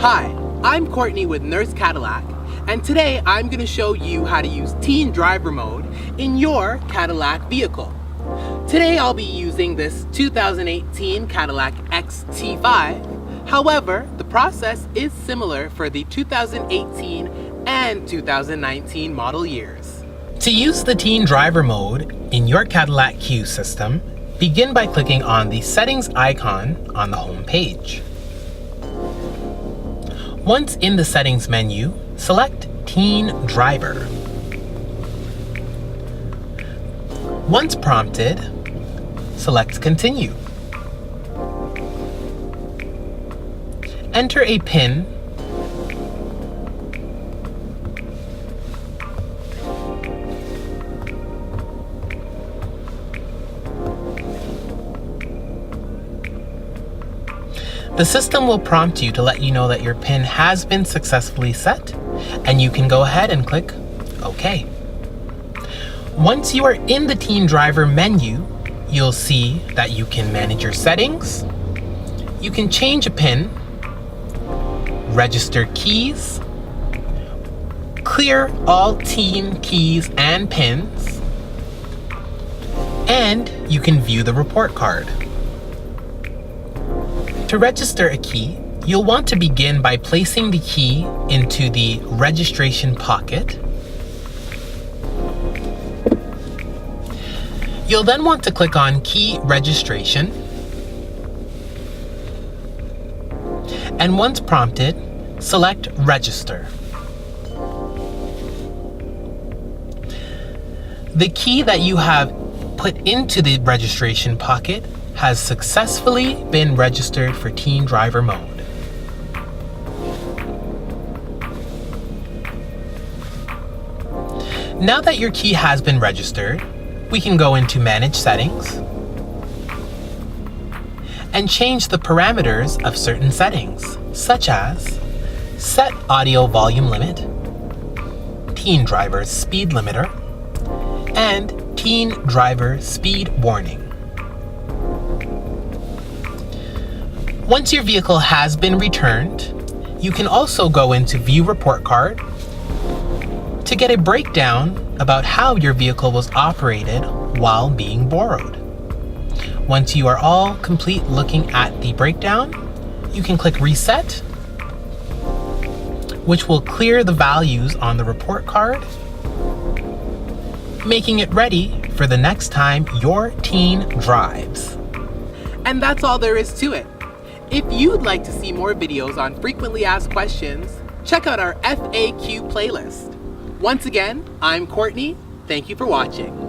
Hi, I'm Courtney with Nurse Cadillac, and today I'm going to show you how to use teen driver mode in your Cadillac vehicle. Today I'll be using this 2018 Cadillac XT5. However, the process is similar for the 2018 and 2019 model years. To use the teen driver mode in your Cadillac CUE system, begin by clicking on the settings icon on the home page. Once in the settings menu, select Teen Driver. Once prompted, select Continue. Enter a PIN The system will prompt you to let you know that your PIN has been successfully set, and you can go ahead and click OK. Once you are in the Teen Driver menu, you'll see that you can manage your settings, you can change a PIN, register keys, clear all teen keys and PINs, and you can view the report card. To register a key, you'll want to begin by placing the key into the registration pocket. You'll then want to click on Key Registration. And once prompted, select Register. The key that you have put into the registration pocket has successfully been registered for teen driver mode. Now that your key has been registered, we can go into Manage Settings and change the parameters of certain settings, such as Set Audio Volume Limit, Teen Driver Speed Limiter, and Teen Driver Speed Warning. Once your vehicle has been returned, you can also go into View Report Card to get a breakdown about how your vehicle was operated while being borrowed. Once you are all complete looking at the breakdown, you can click Reset, which will clear the values on the report card, making it ready for the next time your teen drives. And that's all there is to it. If you'd like to see more videos on frequently asked questions, check out our FAQ playlist. Once again, I'm Courtney. Thank you for watching.